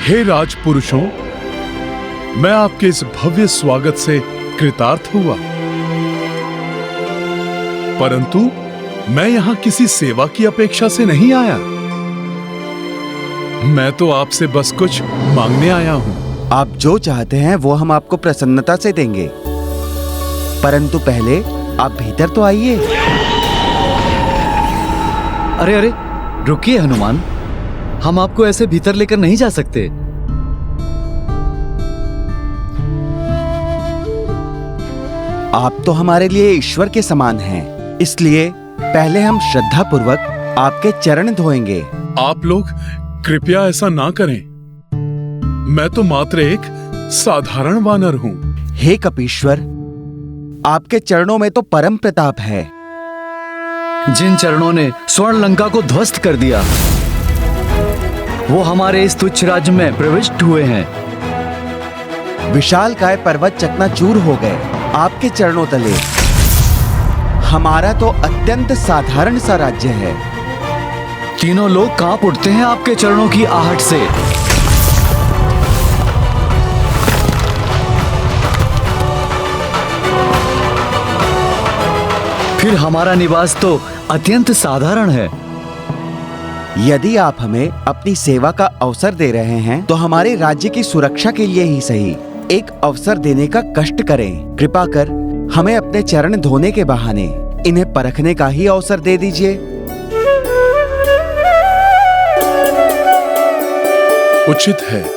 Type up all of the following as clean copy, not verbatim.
हे राजपुरुषों, मैं आपके इस भव्य स्वागत से कृतार्थ हुआ, परंतु मैं यहां किसी सेवा की अपेक्षा से नहीं आया। मैं तो आपसे बस कुछ मांगने आया हूं। आप जो चाहते हैं वो हम आपको प्रसन्नता से देंगे, परंतु पहले आप भीतर तो आइए। अरे अरे, रुकिए हनुमान, हम आपको ऐसे भीतर लेकर नहीं जा सकते। आप तो हमारे लिए ईश्वर के समान हैं, इसलिए पहले हम श्रद्धा पूर्वक आपके चरण धोएंगे। आप लोग कृपया ऐसा ना करें। मैं तो मात्र एक साधारण वानर हूं। हे कपीश्वर, आपके चरणों में तो परम प्रताप है। जिन चरणों ने स्वर्ण लंका को ध्वस्त कर दिया, वो हमारे इस तुच्छ राज्य में प्रविष्ट हुए हैं। विशालकाय पर्वत चकनाचूर हो गए आपके चरणों तले। हमारा तो अत्यंत साधारण सा राज्य है। तीनों लोग कांप उठते हैं आपके चरणों की आहट से। फिर हमारा निवास तो अत्यंत साधारण है। यदि आप हमें अपनी सेवा का अवसर दे रहे हैं तो हमारे राज्य की सुरक्षा के लिए ही सही एक अवसर देने का कष्ट करें। कृपा कर हमें अपने चरण धोने के बहाने इन्हें परखने का ही अवसर दे दीजिए। उचित है।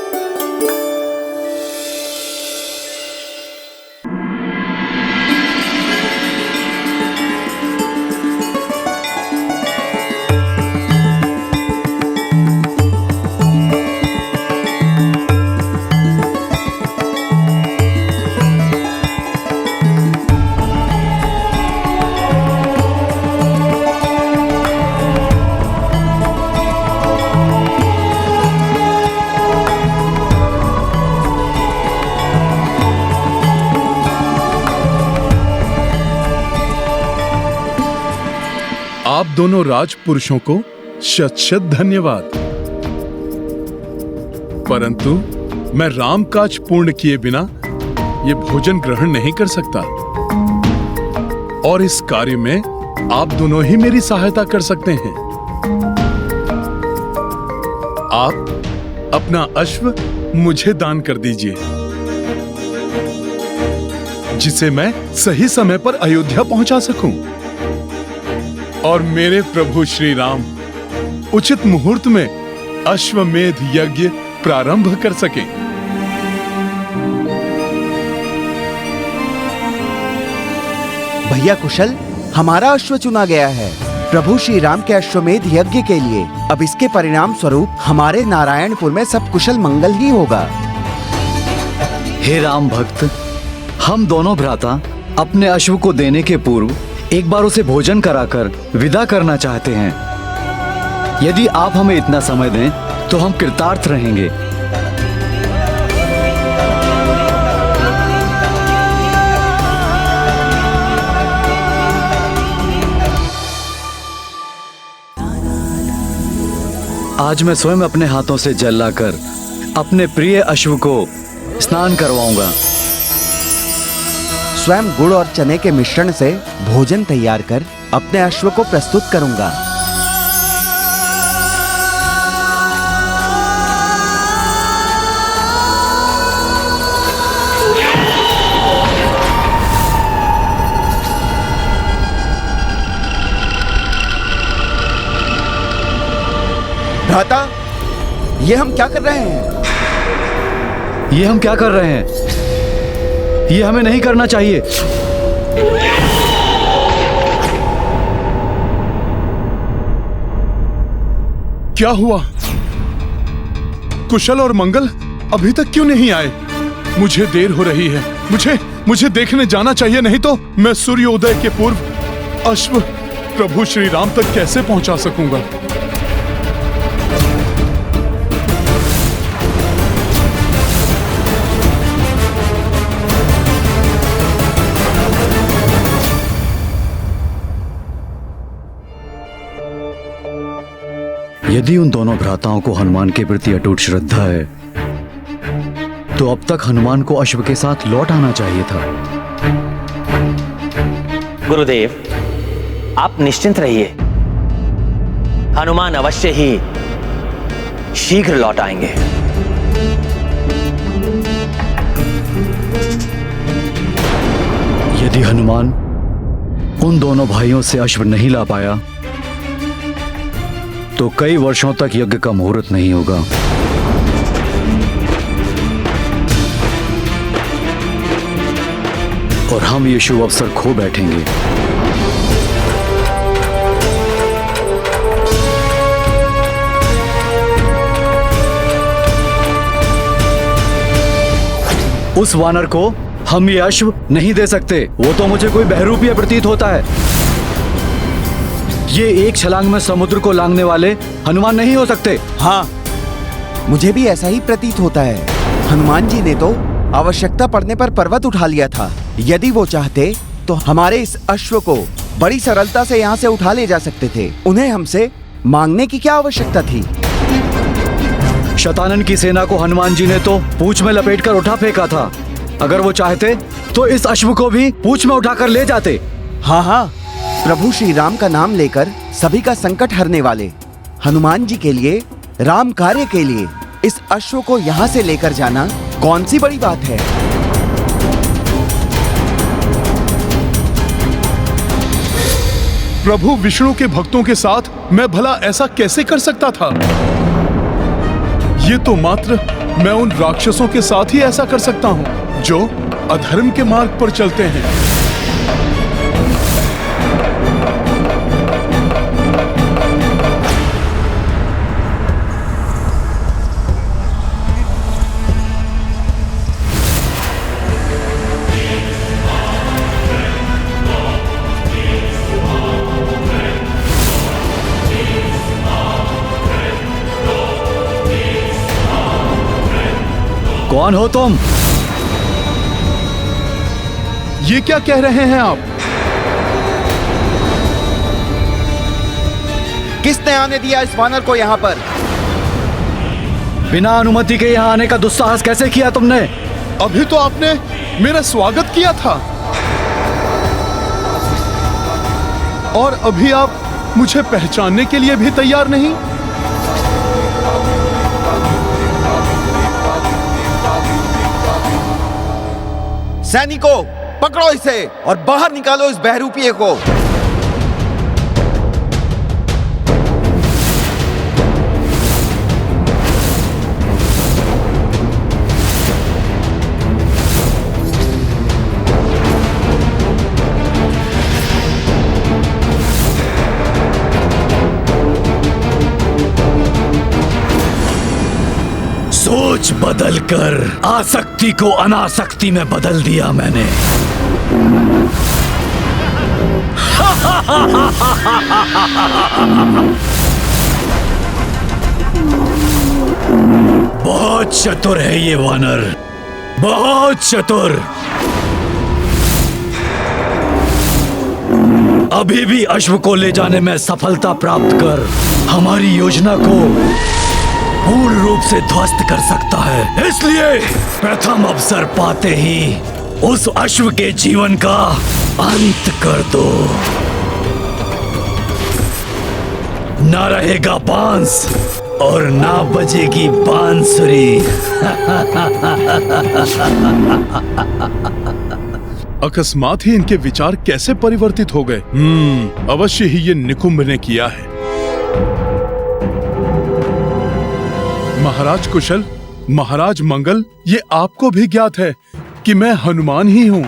आप दोनों राजपुरुषों को शत शत धन्यवाद, परंतु मैं रामकाज पूर्ण किए बिना ये भोजन ग्रहण नहीं कर सकता, और इस कार्य में आप दोनों ही मेरी सहायता कर सकते हैं। आप अपना अश्व मुझे दान कर दीजिए, जिसे मैं सही समय पर अयोध्या पहुंचा सकूं और मेरे प्रभु श्री राम उचित मुहूर्त में अश्वमेध यज्ञ प्रारंभ कर सकें। भैया कुशल, हमारा अश्व चुना गया है प्रभु श्री राम के अश्वमेध यज्ञ के लिए। अब इसके परिणाम स्वरूप हमारे नारायणपुर में सब कुशल मंगल ही होगा। हे राम भक्त, हम दोनों भ्राता अपने अश्व को देने के पूर्व एक बार उसे भोजन कराकर विदा करना चाहते हैं। यदि आप हमें इतना समय दें तो हम कृतार्थ रहेंगे। आज मैं स्वयं अपने हाथों से जल लाकर अपने प्रिय अश्व को स्नान करवाऊंगा। स्वयं गुड़ और चने के मिश्रण से भोजन तैयार कर अपने अश्व को प्रस्तुत करूंगा। भ्राता, ये हम क्या कर रहे हैं? ये हम क्या कर रहे हैं? ये हमें नहीं करना चाहिए। क्या हुआ? कुशल और मंगल अभी तक क्यों नहीं आए? मुझे देर हो रही है। मुझे देखने जाना चाहिए, नहीं तो मैं सूर्योदय के पूर्व अश्व प्रभु श्री राम तक कैसे पहुंचा सकूंगा? यदि उन दोनों भ्राताओं को हनुमान के प्रति अटूट श्रद्धा है तो अब तक हनुमान को अश्व के साथ लौट आना चाहिए था। गुरुदेव, आप निश्चिंत रहिए, हनुमान अवश्य ही शीघ्र लौट आएंगे। यदि हनुमान उन दोनों भाइयों से अश्व नहीं ला पाया तो कई वर्षों तक यज्ञ का मुहूर्त नहीं होगा। और हम ये शुभ अवसर खो बैठेंगे। उस वानर को हम ये अश्व नहीं दे सकते। वो तो मुझे कोई बहरूपीय प्रतीत होता है। ये एक छलांग में समुद्र को लांघने वाले हनुमान नहीं हो सकते। हाँ, मुझे भी ऐसा ही प्रतीत होता है। हनुमान जी ने तो आवश्यकता पड़ने पर पर्वत उठा लिया था। यदि वो चाहते तो हमारे इस अश्व को बड़ी सरलता से यहाँ से उठा ले जा सकते थे। उन्हें हमसे मांगने की क्या आवश्यकता थी? शतानन की सेना को हनुमान जी ने तो पूंछ में लपेटकर उठा फेंका था। अगर वो चाहते तो इस अश्व को भी पूंछ में उठाकर ले जाते। हाँ हाँ, प्रभु श्री राम का नाम लेकर सभी का संकट हरने वाले हनुमान जी के लिए, राम कार्य के लिए इस अश्व को यहाँ से लेकर जाना कौन सी बड़ी बात है? प्रभु विष्णु के भक्तों के साथ मैं भला ऐसा कैसे कर सकता था? ये तो मात्र मैं उन राक्षसों के साथ ही ऐसा कर सकता हूँ जो अधर्म के मार्ग पर चलते हैं। कौन हो तुम? ये क्या कह रहे हैं आप? किसने आने दिया इस वानर को यहाँ पर? बिना अनुमति के यहाँ आने का दुस्साहस कैसे किया तुमने? अभी तो आपने मेरा स्वागत किया था और अभी आप मुझे पहचानने के लिए भी तैयार नहीं। सैनिकों, पकड़ो इसे और बाहर निकालो इस बहरूपीय को। सोच बदल कर आसक्ति को अनासक्ति में बदल दिया मैंने। बहुत चतुर है ये वानर, बहुत चतुर। अभी भी अश्व को ले जाने में सफलता प्राप्त कर हमारी योजना को पूर्ण रूप से ध्वस्त कर सकता है। इसलिए प्रथम अवसर पाते ही उस अश्व के जीवन का अंत कर दो। ना रहेगा बांस और ना बजेगी बांसुरी। अकस्मात ही इनके विचार कैसे परिवर्तित हो गए? अवश्य ही ये निकुंभ ने किया है। महाराज कुशल, महाराज मंगल, ये आपको भी ज्ञात है कि मैं हनुमान ही हूँ।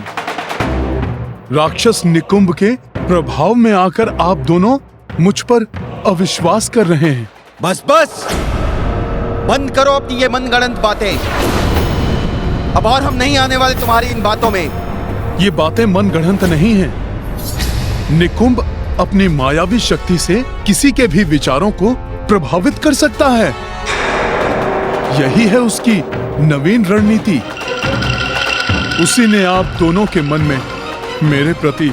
राक्षस निकुंभ के प्रभाव में आकर आप दोनों मुझ पर अविश्वास कर रहे हैं। बस बस, बंद करो अपनी ये मनगढ़ंत बातें। अब और हम नहीं आने वाले तुम्हारी इन बातों में। ये बातें मनगढ़ंत नहीं हैं। निकुंभ अपनी मायावी शक्ति से किसी के भी विचारों को प्रभावित कर सकता है। यही है उसकी नवीन रणनीति। उसी ने आप दोनों के मन में मेरे प्रति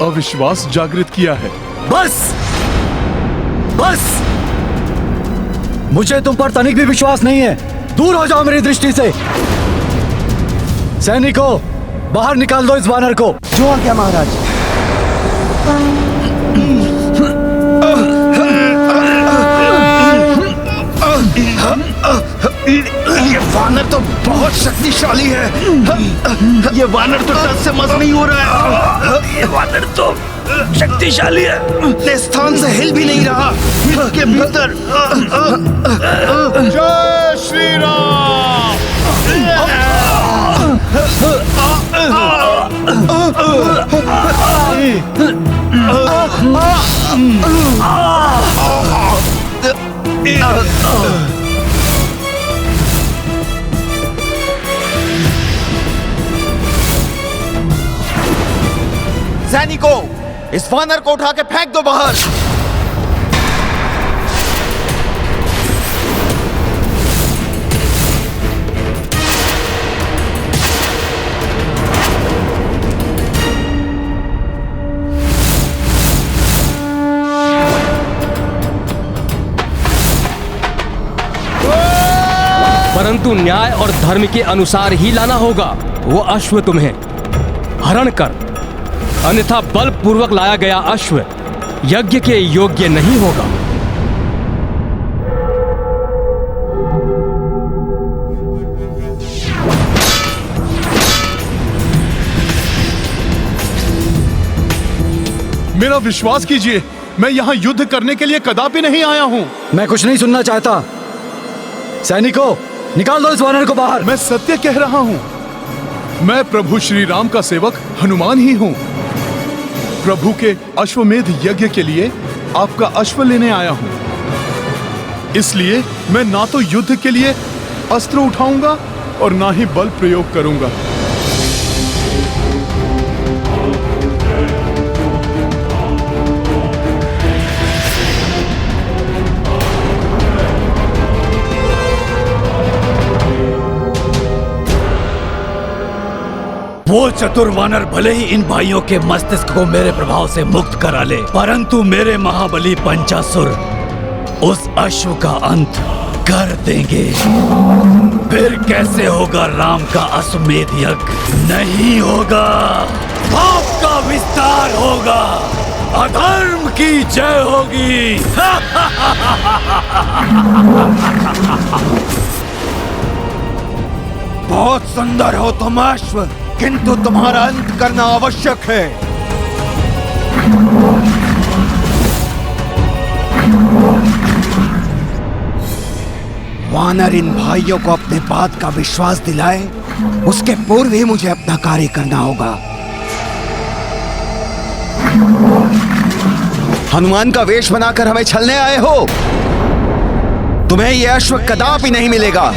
अविश्वास जागृत किया है। बस बस, मुझे तुम पर तनिक भी विश्वास नहीं है। दूर हो जाओ मेरी दृष्टि से। सैनिकों, बाहर निकाल दो इस वानर को। जो आ गया महाराज। ये वानर तो बहुत शक्तिशाली है। ये वानर तो डर से मस नहीं हो रहा है। ये वानर तो शक्तिशाली है। अपने स्थान से हिल भी नहीं रहा। इसके भीतर जय श्री राम। सैनिकों, इस वानर को उठा के फेंक दो बाहर। परंतु न्याय और धर्म के अनुसार ही लाना होगा। वो अश्व तुम्हें हरण कर, अन्यथा बलपूर्वक लाया गया अश्व यज्ञ के योग्य नहीं होगा। मेरा विश्वास कीजिए, मैं यहाँ युद्ध करने के लिए कदापि नहीं आया हूँ। मैं कुछ नहीं सुनना चाहता। सैनिकों, निकाल दो इस वानर को बाहर। मैं सत्य कह रहा हूँ। मैं प्रभु श्री राम का सेवक हनुमान ही हूँ। प्रभु के अश्वमेध यज्ञ के लिए आपका अश्व लेने आया हूँ। इसलिए मैं ना तो युद्ध के लिए अस्त्र उठाऊंगा और ना ही बल प्रयोग करूंगा। वो चतुर वानर भले ही इन भाइयों के मस्तिष्क को मेरे प्रभाव से मुक्त करा ले, परंतु मेरे महाबली पंचासुर उस अश्व का अंत कर देंगे। फिर कैसे होगा राम का अश्वमेध यज्ञ? नहीं होगा। पाप का विस्तार होगा, अधर्म की जय होगी। बहुत सुंदर हो तुम अश्व, किंतु तुम्हारा अंत करना आवश्यक है। वानर इन भाइयों को अपने बात का विश्वास दिलाए, उसके पूर्व ही मुझे अपना कार्य करना होगा। हनुमान का वेश बनाकर हमें छलने आए हो? तुम्हें यह अश्व कदापि नहीं मिलेगा।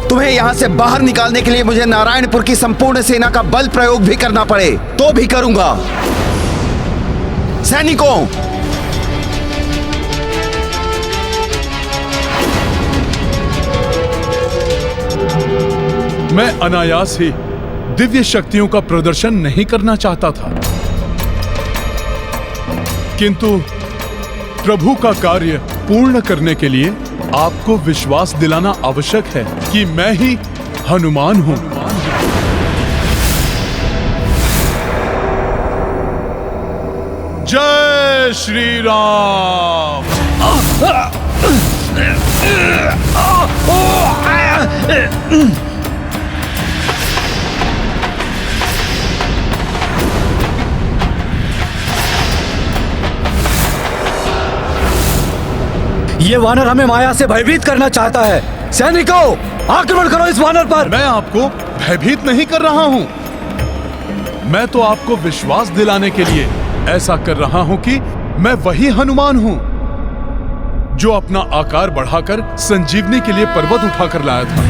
तुम्हें यहां से बाहर निकालने के लिए मुझे नारायणपुर की संपूर्ण सेना का बल प्रयोग भी करना पड़े तो भी करूंगा। सैनिकों, मैं अनायास ही दिव्य शक्तियों का प्रदर्शन नहीं करना चाहता था, किंतु प्रभु का कार्य पूर्ण करने के लिए आपको विश्वास दिलाना आवश्यक है कि मैं ही हनुमान हूं। जय श्री राम। ये वानर हमें माया से भयभीत करना चाहता है। सैनिकों, आक्रमण करो इस वानर पर। मैं आपको भयभीत नहीं कर रहा हूं। मैं तो आपको विश्वास दिलाने के लिए ऐसा कर रहा हूं कि मैं वही हनुमान हूं जो अपना आकार बढ़ाकर संजीवनी के लिए पर्वत उठाकर लाया था।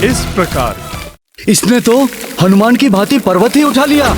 इस प्रकार इसने तो हनुमान की भांति पर्वत ही उठा लिया।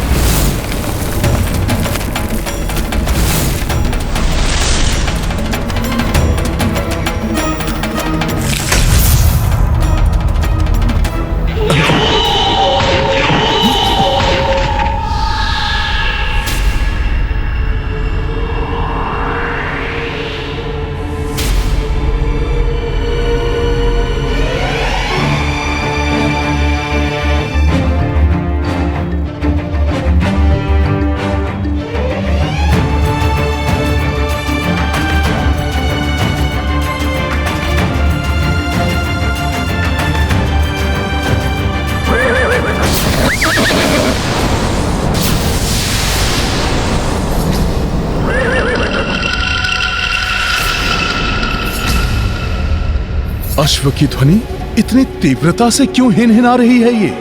अश्व की ध्वनि इतनी तीव्रता से क्यों हिनहिना रही है ये?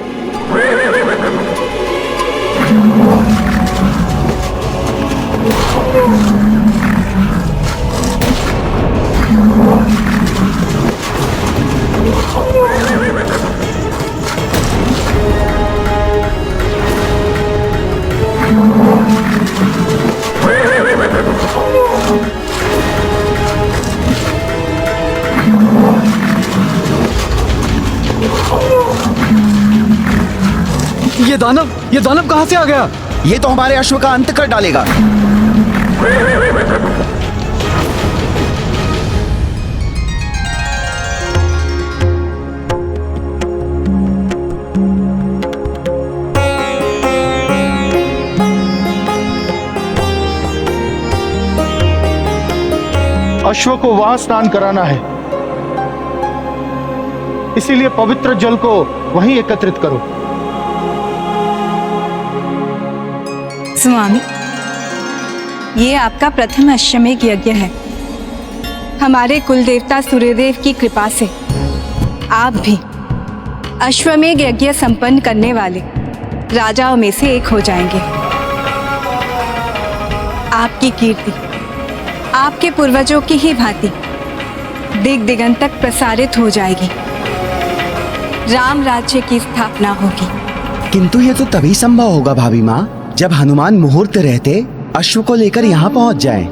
ये दानव कहां से आ गया? ये तो हमारे अश्व का अंत कर डालेगा। अश्व को वहां स्नान कराना है, इसीलिए पवित्र जल को वहीं एकत्रित करो। स्वामी, ये आपका प्रथम अश्वमेध यज्ञ है। हमारे कुल देवता सूर्यदेव की कृपा से आप भी अश्वमेध यज्ञ संपन्न करने वाले राजाओं में से एक हो जाएंगे। आपकी कीर्ति आपके पूर्वजों की ही भांति दिग दिगंत तक प्रसारित हो जाएगी। राम राज्य की स्थापना होगी। किंतु ये तो तभी संभव होगा भाभी माँ, जब हनुमान मुहूर्त रहते अश्व को लेकर यहाँ पहुँच जाएं।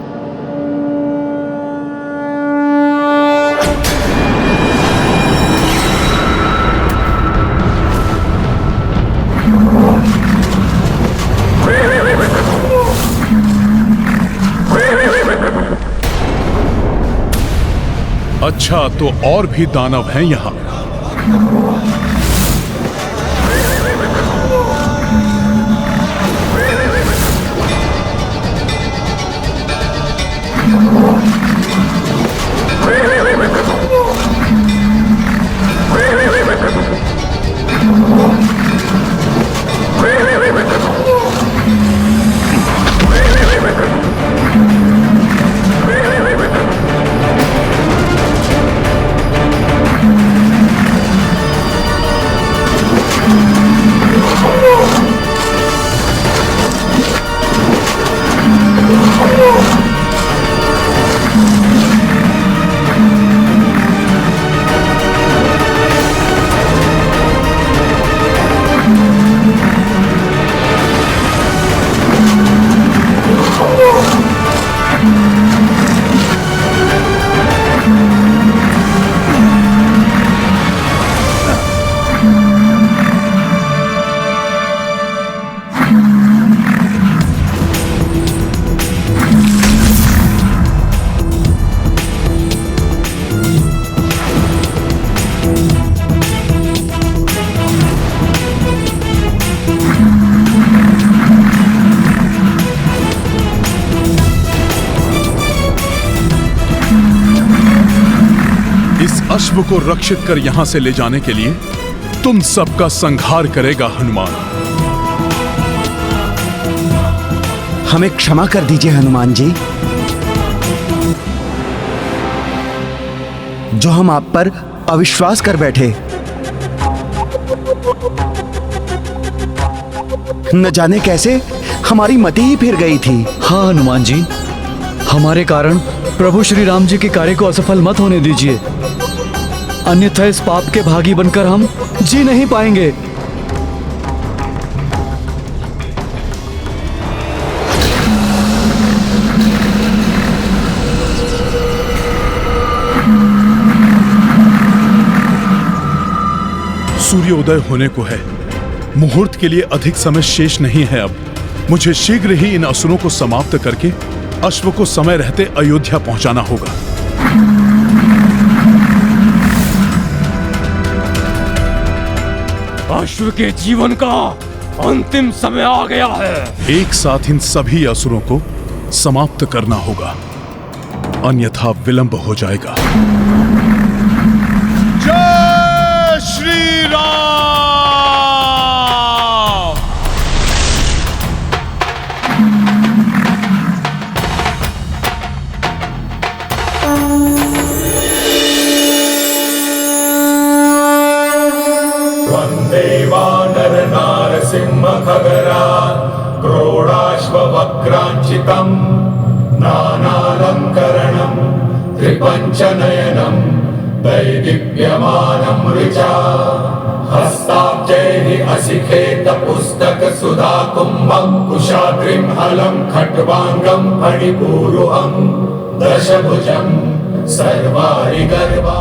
अच्छा, तो और भी दानव हैं यहाँ। अश्व को रक्षित कर यहां से ले जाने के लिए तुम सबका संहार करेगा हनुमान। हमें क्षमा कर दीजिए हनुमान जी, जो हम आप पर अविश्वास कर बैठे। न जाने कैसे हमारी मति ही फिर गई थी। हाँ हनुमान जी, हमारे कारण प्रभु श्री राम जी के कार्य को असफल मत होने दीजिए, अन्यथा इस पाप के भागी बनकर हम जी नहीं पाएंगे। सूर्योदय होने को है। मुहूर्त के लिए अधिक समय शेष नहीं है अब। मुझे शीघ्र ही इन असुरों को समाप्त करके अश्व को समय रहते अयोध्या पहुंचाना होगा। अश्व के जीवन का अंतिम समय आ गया है। एक साथ इन सभी असुरों को समाप्त करना होगा, अन्यथा विलंब हो जाएगा। जय श्री राम। वन्देवानर नारसिंह खगरात् क्रोडाश्ववक्राञ्चितम् नानालङ्करणम् त्रिपञ्चनयनम् दैदीप्यमानम् ऋचा हस्ताब्जैः असिखेत पुस्तक सुधा कुम्भम् कुशाग्रिम् हलम् खट्वाङ्गम् फणिपूरुहम् दशभुजम् सर्वारि गर्वा।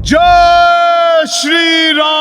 जय श्री राम।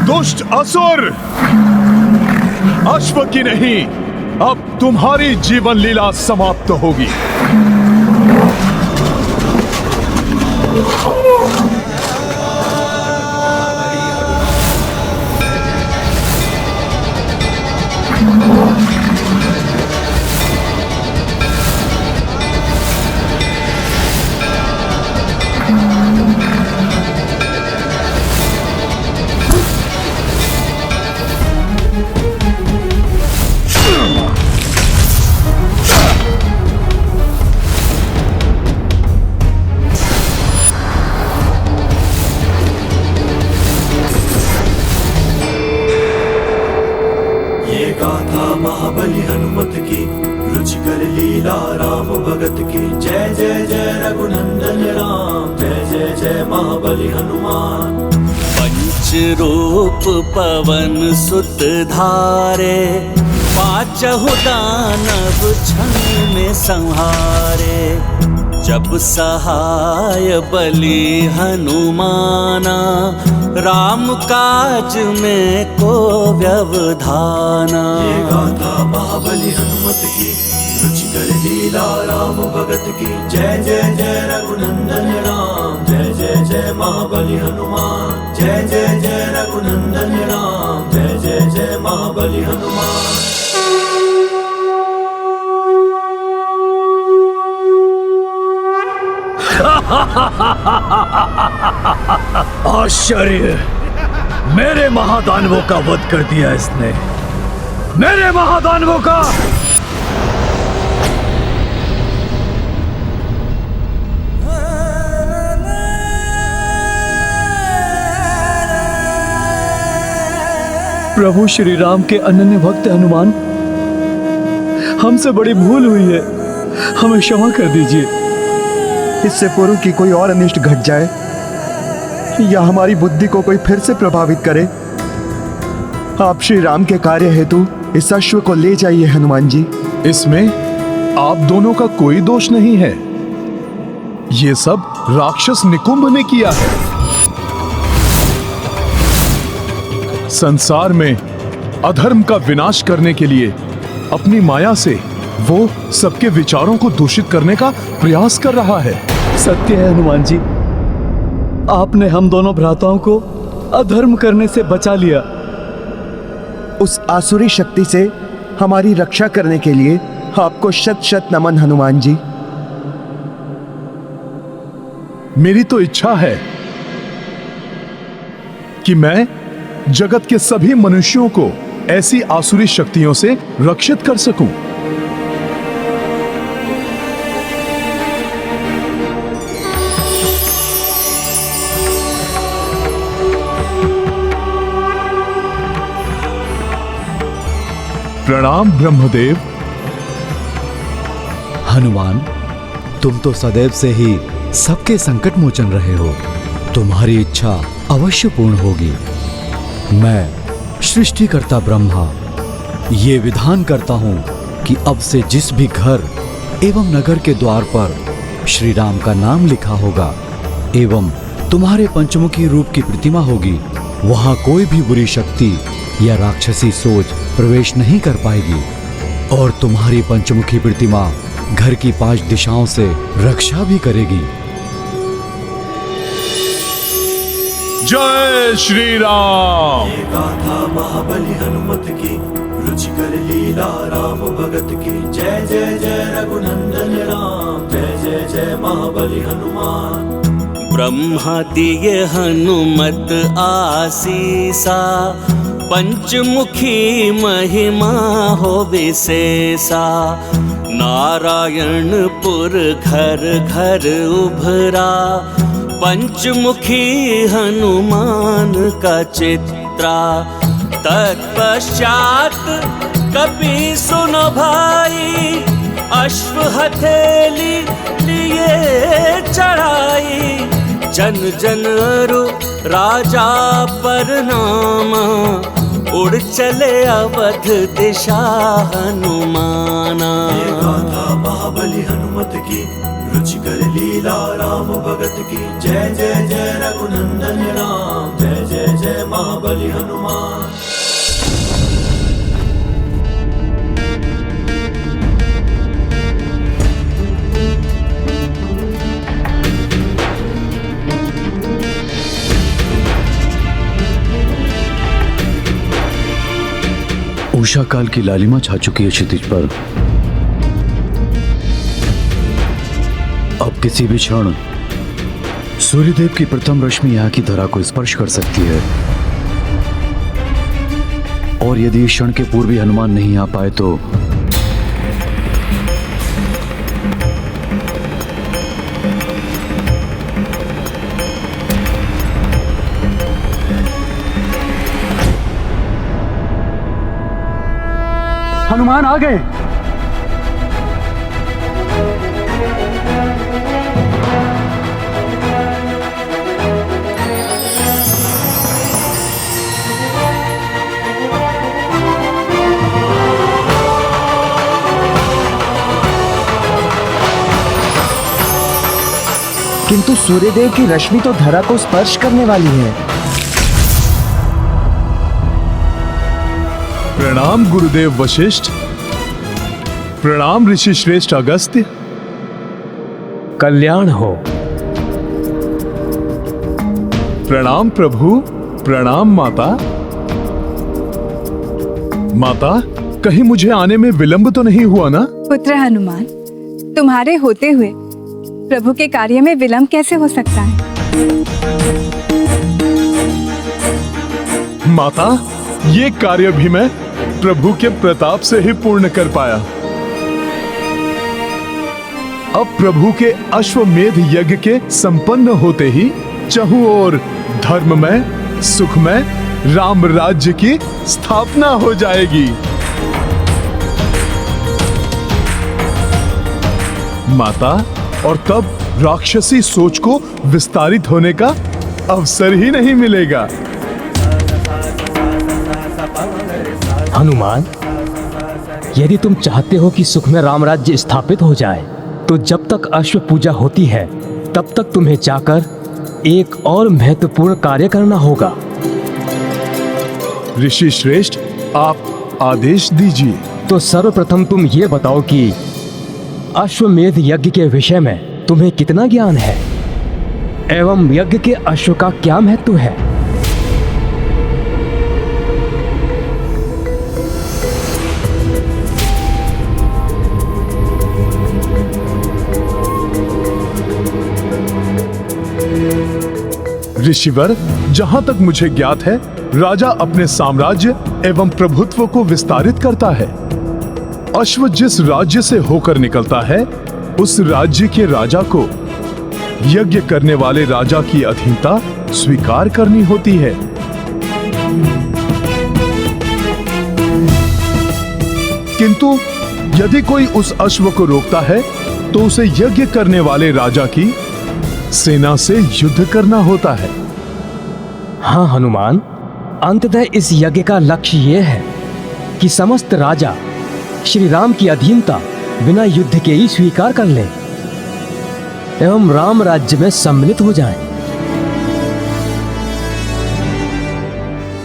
दुष्ट असुर, अश्व की नहीं, अब तुम्हारी जीवन लीला समाप्त होगी। महाबली हनुमत की रुचिकर लीला राम भगत की। जय जय जय रघुनंदन राम, जय जय जय महाबली हनुमान। पंच रूप पवन सुत धारे, पांचहु दानव क्षण में संहारे। जब सहाय बलि हनुमाना, राम काज में को व्यवधाना। ये गाथा महाबली हनुमत की रुचिकर लीला राम भगत की। जय जय जय रघुनंदन राम, जय जय जय महाबली हनुमान। जय जय जय रघुनंदन राम, जय जय जय महाबली हनुमान। आश्चर्य, मेरे महादानवों का वध कर दिया इसने, मेरे महादानवों का। प्रभु श्री राम के अनन्य भक्त हनुमान, हमसे बड़ी भूल हुई है, हमें क्षमा कर दीजिए। इससे पूर्व कि कोई और अनिष्ट घट जाए या हमारी बुद्धि को कोई फिर से प्रभावित करे, आप श्री राम के कार्य हेतु इस अश्व को ले जाइए हनुमान जी। इसमें आप दोनों का कोई दोष नहीं है, ये सब राक्षस निकुंभ ने किया है। संसार में अधर्म का विनाश करने के लिए अपनी माया से वो सबके विचारों को दूषित करने का प्रयास कर रहा है। सत्य है हनुमान जी, आपने हम दोनों भ्राताओं को अधर्म करने से बचा लिया। उस आसुरी शक्ति से हमारी रक्षा करने के लिए आपको शत शत नमन हनुमान जी। मेरी तो इच्छा है कि मैं जगत के सभी मनुष्यों को ऐसी आसुरी शक्तियों से रक्षित कर सकूं। प्रणाम ब्रह्मदेव। हनुमान, तुम तो सदैव से ही सबके संकट मोचन रहे हो, तुम्हारी इच्छा अवश्य पूर्ण होगी। मैं सृष्टिकर्ता ब्रह्मा ये विधान करता हूं कि अब से जिस भी घर एवं नगर के द्वार पर श्री राम का नाम लिखा होगा एवं तुम्हारे पंचमुखी रूप की प्रतिमा होगी, वहां कोई भी बुरी शक्ति या राक्षसी सोच प्रवेश नहीं कर पाएगी और तुम्हारी पंचमुखी प्रतिमा घर की 5 दिशाओं से रक्षा भी करेगी। जय श्री राम। ये गाथा महाबली हनुमत की, रुचिकर लीला राम भगत की। जय जय जय रघुनंदन राम, जय जय जय महाबली हनुमान। ब्रह्मा दिए हनुमत आसीसा, पंचमुखी महिमा हो विशेषा। नारायणपुर घर घर उभरा, पंचमुखी हनुमान का चित्रा। तत्पश्चात कपि सुनो भाई, अश्व हथेली लिए चढ़ाई। जन जन अरु राजा पर नामा, उड़ चले अवध दिशा हनुमाना। ये गाथा महाबली हनुमत की, रुचिकर लीला राम भगत की। जय जय जय रघुनंदन राम, जय जय जय महाबली हनुमान। उषा काल की लालिमा छा चुकी है क्षितिज पर। अब किसी भी क्षण सूर्यदेव की प्रथम रश्मि यहाँ की धरा को स्पर्श कर सकती है और यदि इस क्षण के पूर्व ही हनुमान नहीं आ पाए तो हनुमान आ गए। किंतु सूर्यदेव की रश्मि तो धरा को स्पर्श करने वाली है। प्रणाम गुरुदेव वशिष्ठ। प्रणाम ऋषि श्रेष्ठ अगस्त्य। कल्याण हो। प्रणाम प्रभु। प्रणाम माता। माता, कहीं मुझे आने में विलंब तो नहीं हुआ ना? पुत्र हनुमान, तुम्हारे होते हुए प्रभु के कार्य में विलंब कैसे हो सकता है? माता, ये कार्य भी मैं प्रभु के प्रताप से ही पूर्ण कर पाया। अब प्रभु के अश्वमेध यज्ञ के संपन्न होते ही चहुं ओर धर्ममय, सुखमय राम राज्य की स्थापना हो जाएगी। माता, और तब राक्षसी सोच को विस्तारित होने का अवसर ही नहीं मिलेगा। हनुमान, यदि तुम चाहते हो कि सुख में राम राज्य स्थापित हो जाए, तो जब तक अश्व पूजा होती है तब तक तुम्हें जाकर एक और महत्वपूर्ण कार्य करना होगा। ऋषि श्रेष्ठ, आप आदेश दीजिए। तो सर्वप्रथम तुम ये बताओ कि अश्वमेध यज्ञ के विषय में तुम्हें कितना ज्ञान है एवं यज्ञ के अश्व का क्या महत्व है? ऋषिवर, जहां तक मुझे ज्ञात है, राजा अपने साम्राज्य एवं प्रभुत्व को विस्तारित करता है। अश्व जिस राज्य से होकर निकलता है, उस राज्य के राजा को यज्ञ करने वाले राजा की अधीनता स्वीकार करनी होती है। किंतु यदि कोई उस अश्व को रोकता है, तो उसे यज्ञ करने वाले राजा की सेना से युद्ध करना होता है। हाँ हनुमान, अंततः इस यज्ञ का लक्ष्य यह है कि समस्त राजा श्री राम की अधीनता बिना युद्ध के ही स्वीकार कर लें एवं राम राज्य में सम्मिलित हो जाएं।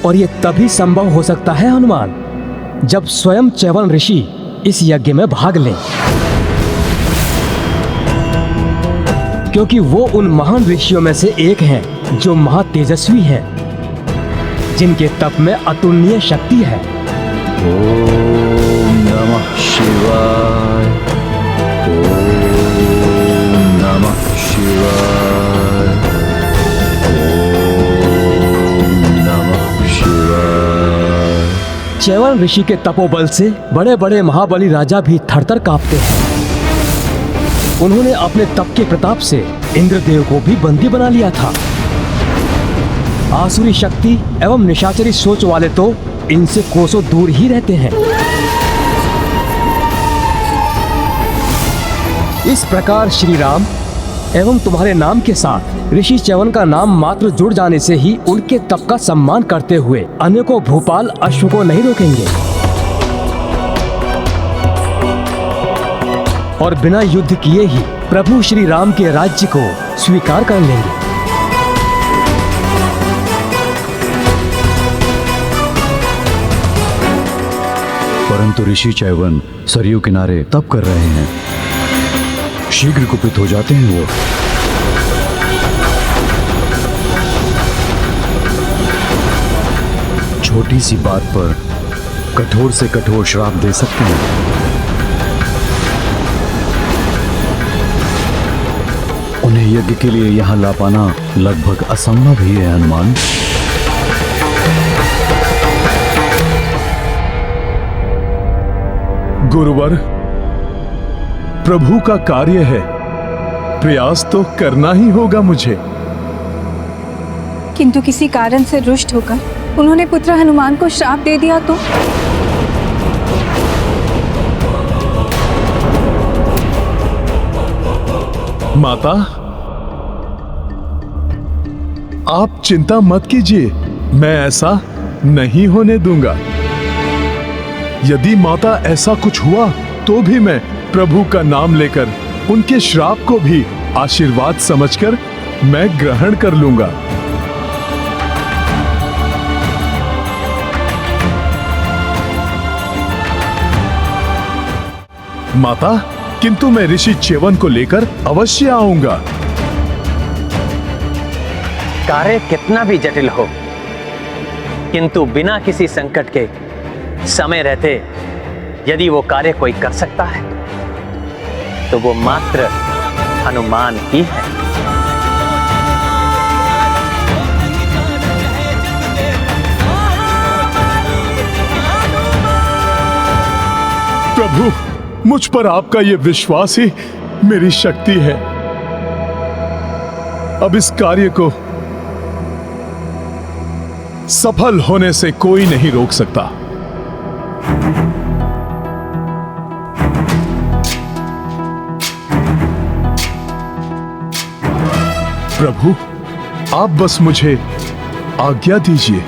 और यह तभी संभव हो सकता है हनुमान, जब स्वयं च्यवन ऋषि इस यज्ञ में भाग लें, क्योंकि वो उन महान ऋषियों में से एक हैं जो महातेजस्वी हैं, जिनके तप में अतुलनीय शक्ति है। ओम नमः शिवाय। ओम नमः शिवाय। ओम नमः शिवाय। च्यवन ऋषि के तपोबल से बड़े बड़े महाबली राजा भी थरथर कांपते हैं। उन्होंने अपने तप के प्रताप से इंद्रदेव को भी बंदी बना लिया था। आसुरी शक्ति एवं निशाचरी सोच वाले तो इनसे कोसों दूर ही रहते हैं। इस प्रकार श्री राम एवं तुम्हारे नाम के साथ ऋषि च्यवन का नाम मात्र जुड़ जाने से ही उनके तप का सम्मान करते हुए अनेकों भूपाल अश्व को नहीं रोकेंगे और बिना युद्ध किए ही प्रभु श्री राम के राज्य को स्वीकार कर लेंगे। परंतु ऋषि च्यवन सरयू किनारे तप कर रहे हैं, शीघ्र कुपित हो जाते हैं वो। छोटी सी बात पर कठोर से कठोर श्राप दे सकते हैं। उन्हें यज्ञ के लिए यहां ला पाना लगभग असंभव ही है हनुमान। गुरुवर, प्रभु का कार्य है, प्रयास तो करना ही होगा मुझे। किंतु किसी कारण से रुष्ट होकर उन्होंने पुत्र हनुमान को श्राप दे दिया तो? माता, आप चिंता मत कीजिए, मैं ऐसा नहीं होने दूंगा। यदि माता ऐसा कुछ हुआ तो भी मैं प्रभु का नाम लेकर उनके श्राप को भी आशीर्वाद समझकर मैं ग्रहण कर लूंगा। माता, किंतु मैं ऋषि च्यवन को लेकर अवश्य आऊंगा। कार्य कितना भी जटिल हो, किंतु बिना किसी संकट के समय रहते यदि वो कार्य कोई कर सकता है तो वो मात्र हनुमान ही है। प्रभु, मुझ पर आपका ये विश्वास ही मेरी शक्ति है। अब इस कार्य को सफल होने से कोई नहीं रोक सकता। प्रभु, आप बस मुझे आज्ञा दीजिए।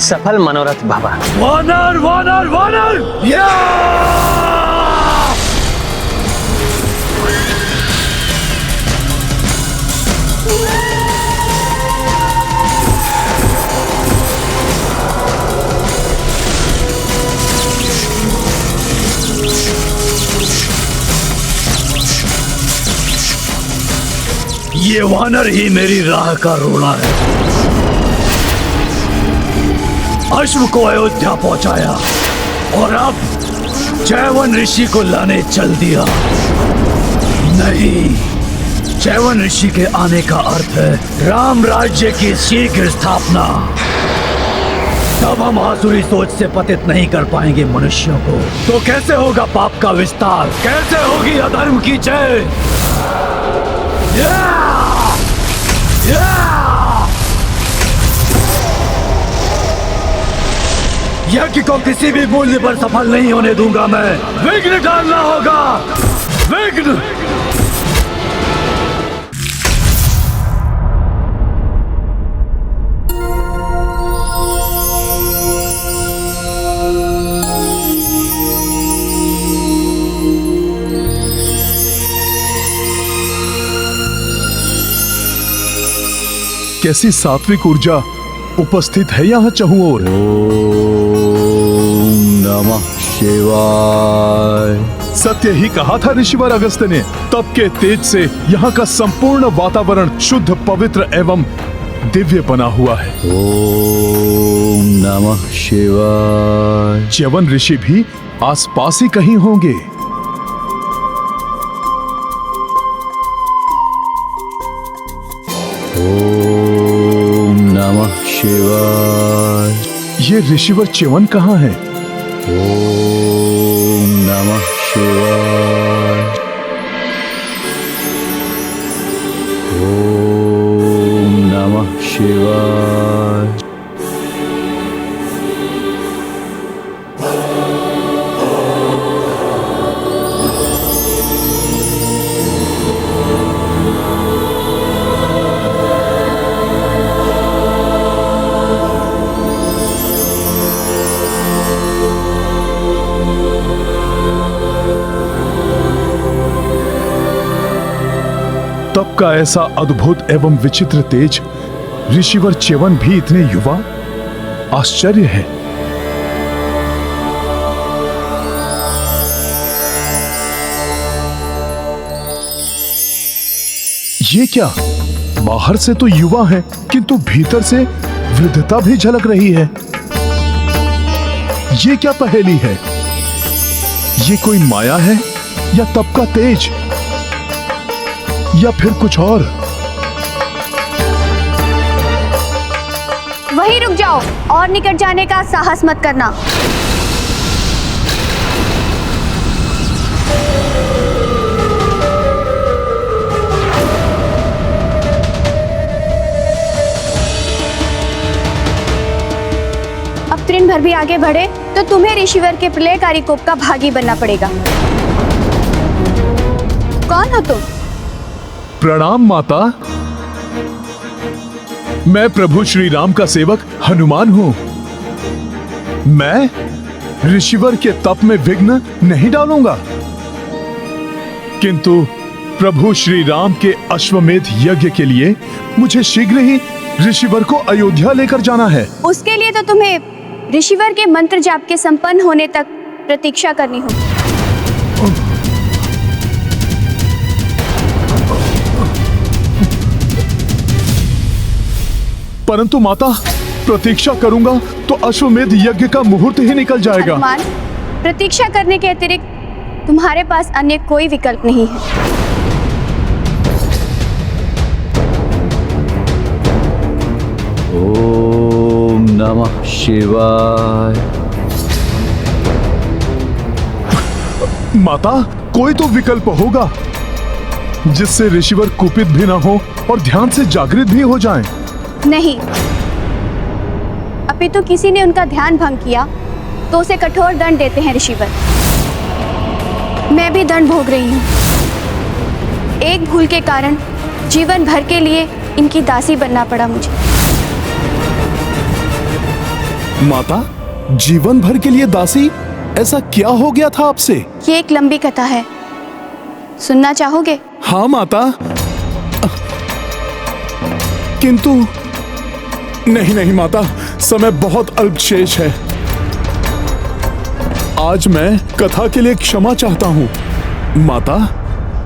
सफल मनोरथ बाबा। वानर वानर वानर या! ये वानर ही मेरी राह का रोड़ा है। अश्व को अयोध्या पहुंचाया और अब चैवन ऋषि को लाने चल दिया। नहीं, चैवन ऋषि के आने का अर्थ है राम राज्य की शीघ्र स्थापना। तब हम आसुरी सोच से पतित नहीं कर पाएंगे मनुष्यों को। तो कैसे होगा पाप का विस्तार, कैसे होगी अधर्म की जय? यज्ञ को किसी भी मूल्य पर सफल नहीं होने दूंगा मैं। विघ्न डालना होगा, विघ्न। कैसी सात्विक ऊर्जा उपस्थित है यहाँ चहुं ओर। ओम नमः शिवाय। सत्य ही कहा था ऋषिवर अगस्त्य ने। तप के तेज से यहाँ का संपूर्ण वातावरण शुद्ध, पवित्र एवं दिव्य बना हुआ है। ओम नमः शिवाय। च्यवन ऋषि भी आसपास ही कहीं होंगे। ओम नमः शिवाय। ये ऋषिवर च्यवन कहाँ है? ओम नमः शिवाय। ओम नमः शिवाय। तप का ऐसा अद्भुत एवं विचित्र तेज, ऋषिवर च्यवन भी इतने युवा, आश्चर्य है। ये क्या, बाहर से तो युवा है किंतु भीतर से वृद्धता भी झलक रही है। ये क्या पहेली है? ये कोई माया है या तप का तेज या फिर कुछ और? वहीं रुक जाओ और निकट जाने का साहस मत करना। अब तृण भर भी आगे बढ़े तो तुम्हें ऋषिवर के प्रलयकारी कोप का भागी बनना पड़ेगा। कौन हो तुम? प्रणाम माता। मैं प्रभु श्री राम का सेवक हनुमान हूं। मैं ऋषिवर के तप में विघ्न नहीं डालूंगा, किंतु प्रभु श्री राम के अश्वमेध यज्ञ के लिए मुझे शीघ्र ही ऋषिवर को अयोध्या लेकर जाना है। उसके लिए तो तुम्हें ऋषिवर के मंत्र जाप के संपन्न होने तक प्रतीक्षा करनी होगी। परंतु माता, प्रतीक्षा करूंगा तो अश्वमेध यज्ञ का मुहूर्त ही निकल जाएगा। हनुमान, प्रतीक्षा करने के अतिरिक्त तुम्हारे पास अन्य कोई विकल्प नहीं है। ओम नमः शिवाय। माता, कोई तो विकल्प होगा जिससे ऋषिवर कुपित भी ना हो और ध्यान से जागृत भी हो जाएं। नहीं, अपितु किसी ने उनका ध्यान भंग किया तो उसे कठोर दंड देते हैं ऋषिवर। मैं भी दंड भोग रही हूँ। एक भूल के कारण जीवन भर के लिए इनकी दासी बनना पड़ा मुझे। माता, जीवन भर के लिए दासी? ऐसा क्या हो गया था आपसे? ये एक लंबी कथा है, सुनना चाहोगे? हाँ माता, किंतु नहीं माता, समय बहुत अल्प शेष है। आज मैं कथा के लिए क्षमा चाहता हूँ। माता,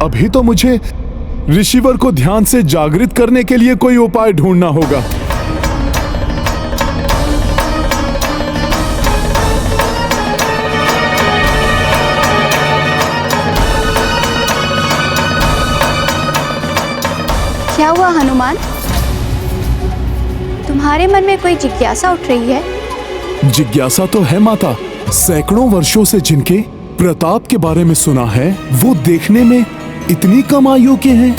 अभी तो मुझे ऋषिवर को ध्यान से जागृत करने के लिए कोई उपाय ढूंढना होगा। क्या हुआ हनुमान? तुम्हारे मन में कोई जिज्ञासा उठ रही है? जिज्ञासा तो है माता। सैकड़ों वर्षों से जिनके प्रताप के बारे में सुना है, वो देखने में इतनी कम आयु के हैं।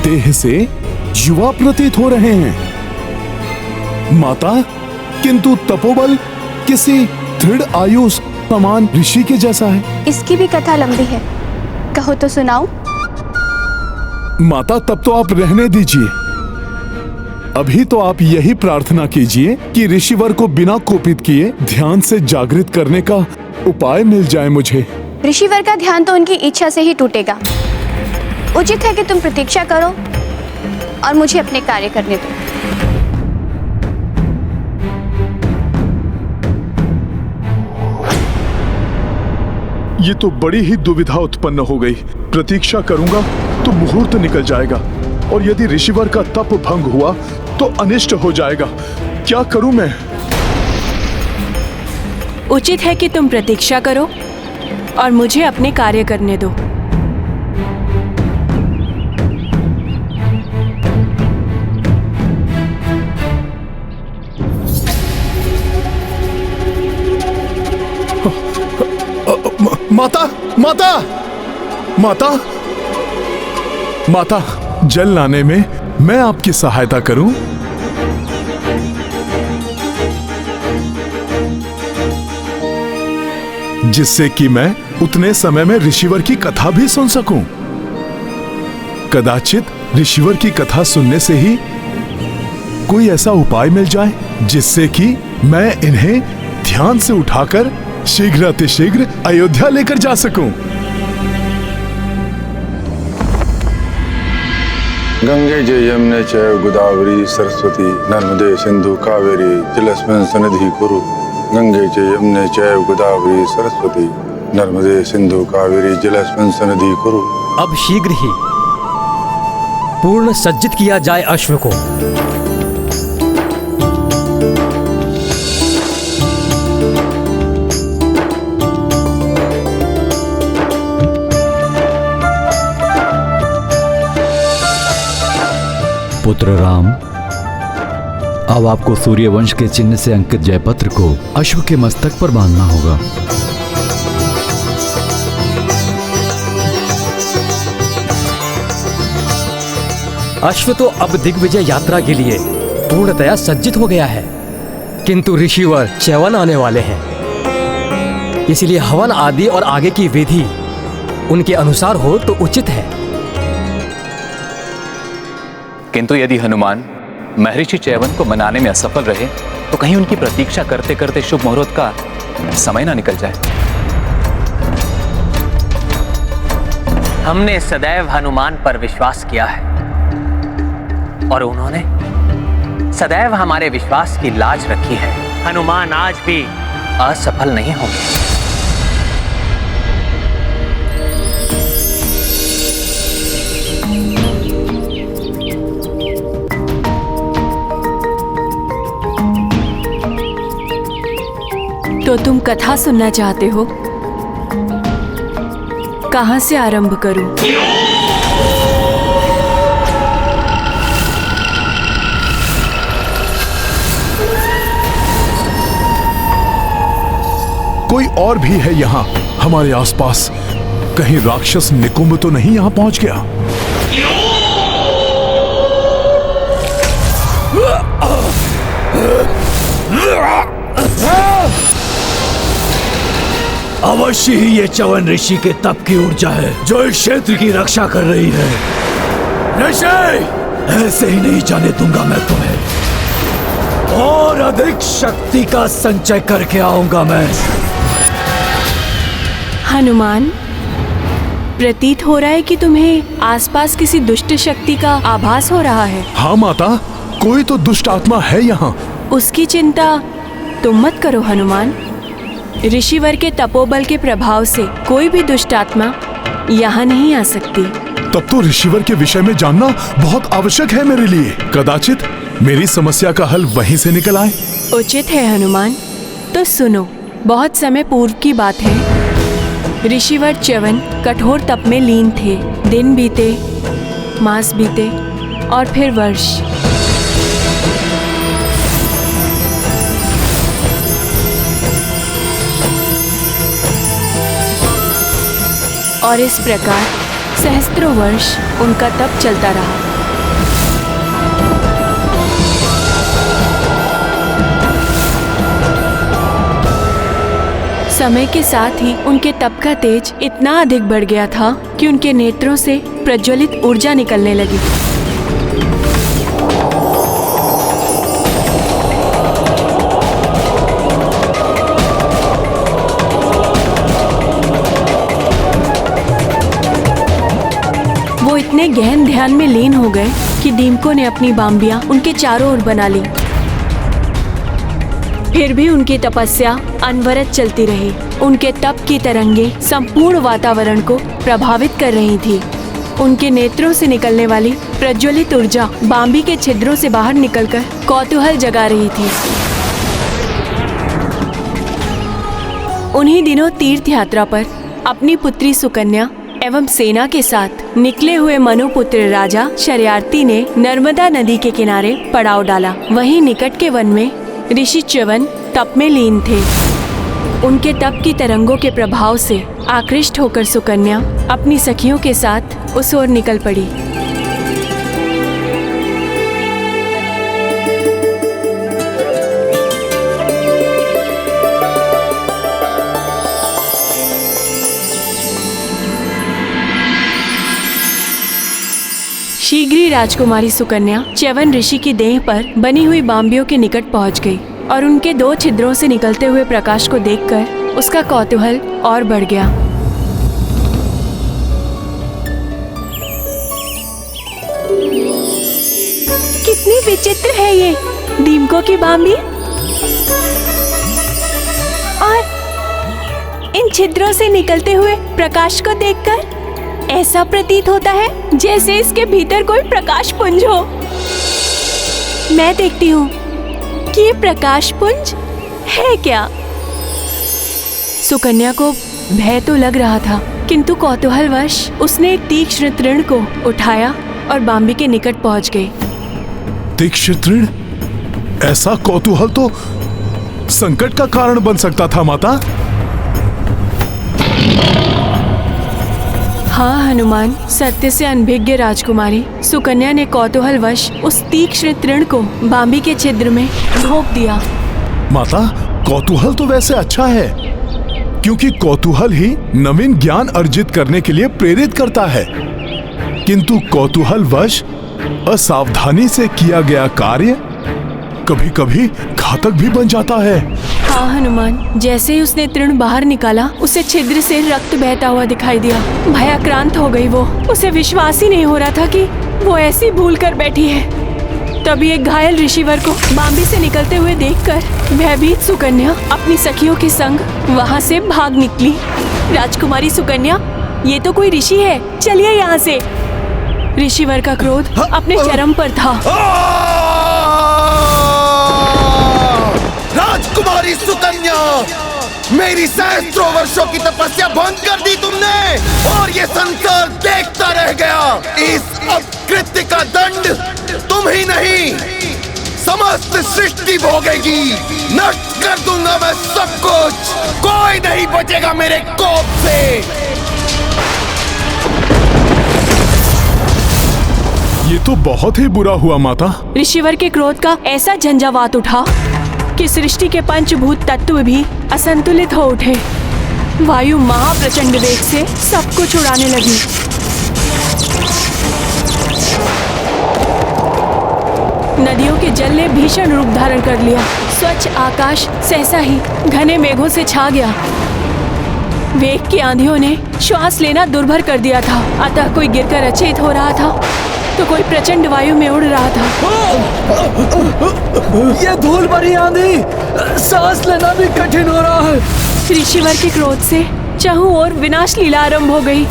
देह से युवा प्रतीत हो रहे हैं। माता, किंतु तपोबल किसी दृढ़ आयु समान ऋषि के जैसा है। इसकी भी कथा लंबी है, कहो तो सुनाऊं? माता, तब तो आप रहने दीजिए। अभी तो आप यही प्रार्थना कीजिए कि ऋषिवर को बिना कोपित किए ध्यान से जागृत करने का उपाय मिल जाए मुझे। ऋषिवर का ध्यान तो उनकी इच्छा से ही टूटेगा। उचित है कि तुम प्रतीक्षा करो और मुझे अपने कार्य करने दो। ये तो बड़ी ही दुविधा उत्पन्न हो गई। प्रतीक्षा करूंगा तो मुहूर्त निकल जाएगा, और यदि ऋषिवर का तप भंग हुआ तो अनिष्ट हो जाएगा। क्या करूं मैं? उचित है कि तुम प्रतीक्षा करो और मुझे अपने कार्य करने दो। माता, माता, माता, माता, जल लाने में मैं आपकी सहायता करूं? जिससे कि मैं उतने समय में ऋषिवर की कथा भी सुन सकूं। कदाचित ऋषिवर की कथा सुनने से ही कोई ऐसा उपाय मिल जाए जिससे कि मैं इन्हें ध्यान से उठाकर शीघ्र अतिशीघ्र अयोध्या लेकर जा सकूं। गंगे च यमुने चैव गोदावरी सरस्वती नर्मदे सिंधु कावेरी जलेस्मिन् सन्निधिं कुरु। गंगे च यमुने चैव गोदावरी सरस्वती नर्मदे सिंधु कावेरी जलेस्मिन् सन्निधिं कुरु। अब शीघ्र ही पूर्ण सज्जित किया जाए अश्व को। पुत्र राम, अब आपको सूर्यवंश के चिन्ह से अंकित जयपत्र को अश्व के मस्तक पर बांधना होगा। अश्व तो अब दिग्विजय यात्रा के लिए पूर्णतया सज्जित हो गया है, किंतु ऋषिवर च्यवन आने वाले हैं। इसलिए हवन आदि और आगे की विधि उनके अनुसार हो तो उचित है। किंतु यदि हनुमान महर्षि च्यवन को मनाने में असफल रहे तो कहीं उनकी प्रतीक्षा करते करते शुभ मुहूर्त का समय ना निकल जाए। हमने सदैव हनुमान पर विश्वास किया है और उन्होंने सदैव हमारे विश्वास की लाज रखी है। हनुमान आज भी असफल नहीं होंगे। तो तुम कथा सुनना चाहते हो? कहाँ से आरंभ करूं? कोई और भी है यहाँ हमारे आसपास? कहीं राक्षस निकुंभ तो नहीं यहाँ पहुंच गया? अवश्य ही ये च्यवन ऋषि के तप की ऊर्जा है जो इस क्षेत्र की रक्षा कर रही है। ऋषि, ऐसे ही नहीं जाने दूंगा मैं तुम्हें। और अधिक शक्ति का संचय करके आऊंगा मैं। हनुमान, प्रतीत हो रहा है कि तुम्हें आसपास किसी दुष्ट शक्ति का आभास हो रहा है। हाँ माता, कोई तो दुष्ट आत्मा है यहाँ। उसकी चिंता तुम मत करो हनुमान। ऋषिवर के तपोबल के प्रभाव से कोई भी दुष्ट आत्मा यहाँ नहीं आ सकती। तब तो ऋषिवर के विषय में जानना बहुत आवश्यक है मेरे लिए। कदाचित मेरी समस्या का हल वहीं से निकल आए। उचित है हनुमान। तो सुनो, बहुत समय पूर्व की बात है। ऋषिवर च्यवन कठोर तप में लीन थे। दिन बीते, मास बीते और फिर वर्ष। और इस प्रकार सहस्त्रों वर्ष उनका तप चलता रहा। समय के साथ ही उनके तप का तेज इतना अधिक बढ़ गया था कि उनके नेत्रों से प्रज्वलित ऊर्जा निकलने लगी। वो इतने गहन ध्यान में लीन हो गए कि दीमकों ने अपनी बाम्बियां उनके चारों ओर बना ली। फिर भी उनकी तपस्या अनवरत चलती रही। उनके तप की तरंगे संपूर्ण वातावरण को प्रभावित कर रही थी। उनके नेत्रों से निकलने वाली प्रज्वलित ऊर्जा बाम्बी के छिद्रों से बाहर निकलकर कौतूहल जगा रही थी। उन्हीं दिनों तीर्थ यात्रा पर अपनी पुत्री सुकन्या एवं सेना के साथ निकले हुए मनुपुत्र राजा शर्यार्थी ने नर्मदा नदी के किनारे पड़ाव डाला। वहीं निकट के वन में ऋषि च्यवन तप में लीन थे। उनके तप की तरंगों के प्रभाव से आकृष्ट होकर सुकन्या अपनी सखियों के साथ उस ओर निकल पड़ी। शीघ्र ही राजकुमारी सुकन्या च्यवन ऋषि की देह पर बनी हुई बाम्बियों के निकट पहुंच गई और उनके दो छिद्रों से निकलते हुए प्रकाश को देखकर उसका कौतूहल और बढ़ गया। कितनी विचित्र है ये दीमकों की बाम्बी, और इन छिद्रों से निकलते हुए प्रकाश को देखकर ऐसा प्रतीत होता है जैसे इसके भीतर कोई प्रकाश पुंज हो। मैं देखती हूँ कि ये प्रकाश पुंज है क्या। सुकन्या को भय तो लग रहा था, किंतु कौतूहलवश उसने एक तीक्ष्ण तृण को उठाया और बाम्बी के निकट पहुंच गई। तीक्ष्ण तृण? ऐसा कौतूहल तो संकट का कारण बन सकता था माता। हाँ हनुमान, सत्य से अनभिज्ञ राजकुमारी सुकन्या ने कौतूहलवश उस तीक्ष्ण तृण को बाम्बी के छिद्र में ढोक दिया। माता, कौतूहल तो वैसे अच्छा है, क्योंकि कौतूहल ही नवीन ज्ञान अर्जित करने के लिए प्रेरित करता है। किंतु कौतूहलवश असावधानी से किया गया कार्य कभी कभी घातक भी बन जाता है। हाँ हनुमान, जैसे ही उसने तृण बाहर निकाला उसे छिद्र से रक्त बहता हुआ दिखाई दिया। भयाक्रांत हो गई वो। उसे विश्वास ही नहीं हो रहा था कि वो ऐसी भूल कर बैठी है। तभी एक घायल ऋषिवर को बाम्बी से निकलते हुए देखकर भयभीत सुकन्या अपनी सखियों के संग वहाँ से भाग निकली। राजकुमारी सुकन्या, ये तो कोई ऋषि है, चलिए यहाँ से। ऋषिवर का क्रोध अपने चरम पर था। राजकुमारी सुकन्या, मेरी सहस्त्रों वर्षों की तपस्या भंग कर दी तुमने और ये संसार देखता रह गया। इस अपकृत्य का दंड तुम ही नहीं समस्त सृष्टि भोगेगी। नष्ट कर दूंगा मैं सब कुछ, कोई नहीं बचेगा मेरे कोप से। ये तो बहुत ही बुरा हुआ माता। ऋषिवर के क्रोध का ऐसा झंझावात उठा कि सृष्टि के पंचभूत तत्व भी असंतुलित हो उठे। वायु महाप्रचंड वेग से सब कुछ उड़ाने लगी। नदियों के जल ने भीषण रूप धारण कर लिया। स्वच्छ आकाश सहसा ही घने मेघों से छा गया। वेग की आंधियों ने श्वास लेना दुर्भर कर दिया था। अतः कोई गिरकर अचेत हो रहा था तो कोई प्रचंड वायु में उड़ रहा था। ये धूल भरी आंधी, सांस लेना भी कठिन हो रहा है। ऋषिवर के क्रोध से चारों ओर विनाश लीला आरंभ हो गई।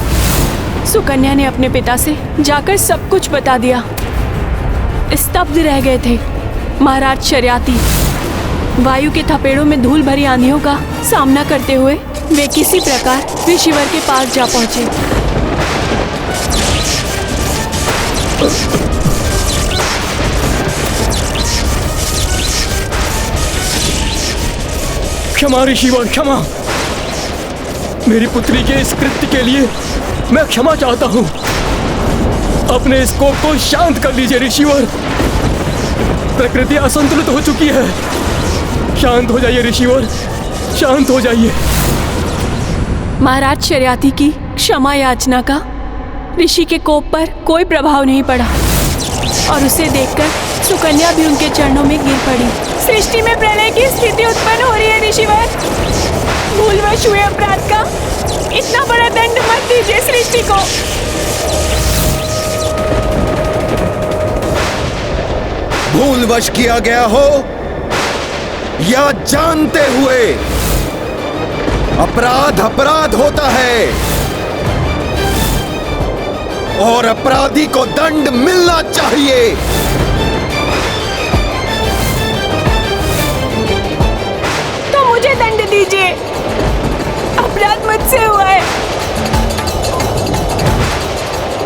सुकन्या ने अपने पिता से जाकर सब कुछ बता दिया। स्तब्ध रह गए थे महाराज शर्याती। वायु के थपेड़ों में धूल भरी आंधियों का सामना करते हुए वे किसी प्रकार ऋषिवर के पास जा पहुंचे। क्षमा ऋषिवर, क्षमा। मेरी पुत्री के इस कृत्य के लिए मैं क्षमा चाहता हूँ। अपने इस कोप को शांत कर लीजिए ऋषिवर। प्रकृति असंतुलित हो चुकी है। शांत हो जाइए ऋषिवर, शांत हो जाइए। महाराज शर्याती की क्षमा याचना का ऋषि के कोप पर कोई प्रभाव नहीं पड़ा और उसे देखकर सुकन्या भी उनके चरणों में गिर पड़ी। सृष्टि में प्रलय की स्थिति उत्पन्न हो रही है ऋषिवर। भूलवश हुए अपराध का इतना बड़ा दंड मत दीजिए सृष्टि को। भूलवश किया गया हो या जानते हुए, अपराध अपराध होता है और अपराधी को दंड मिलना चाहिए। तो मुझे दंड दीजिए। अपराध मुझसे हुआ है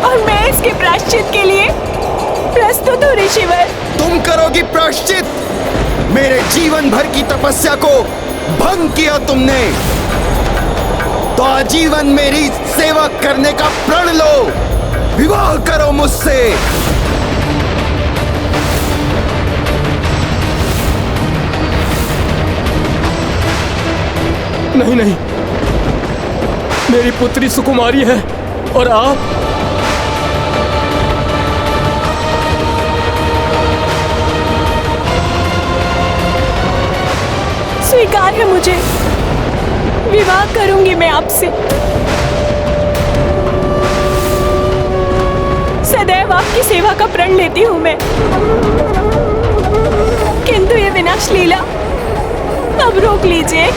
और मैं इसके प्रायश्चित के लिए प्रस्तुत हूँ ऋषिवर। तुम करोगी प्रायश्चित? मेरे जीवन भर की तपस्या को भंग किया तुमने, तो आजीवन मेरी सेवा करने का प्रण लो। विवाह करो मुझसे। नहीं नहीं, मेरी पुत्री सुकुमारी है और आप स्वीकार है मुझे। विवाह करूंगी मैं आपसे। सदैव आपकी सेवा का प्रण लेती हूँ मैं, किंतु ये विनाश लीला अब रोक लीजिए।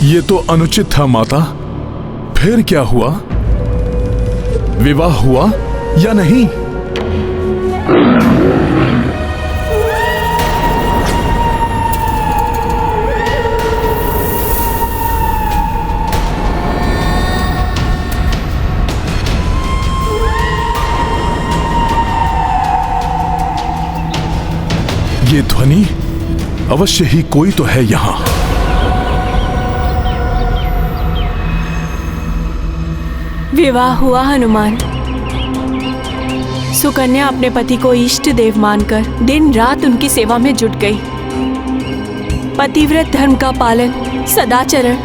ये तो अनुचित था माता। फिर क्या हुआ? विवाह हुआ या नहीं? ये ध्वनि अवश्य ही कोई तो है यहां। विवाह हुआ हनुमान। सुकन्या अपने पति को इष्ट देव मानकर दिन रात उनकी सेवा में जुट गई। पतिव्रत धर्म का पालन, सदाचरण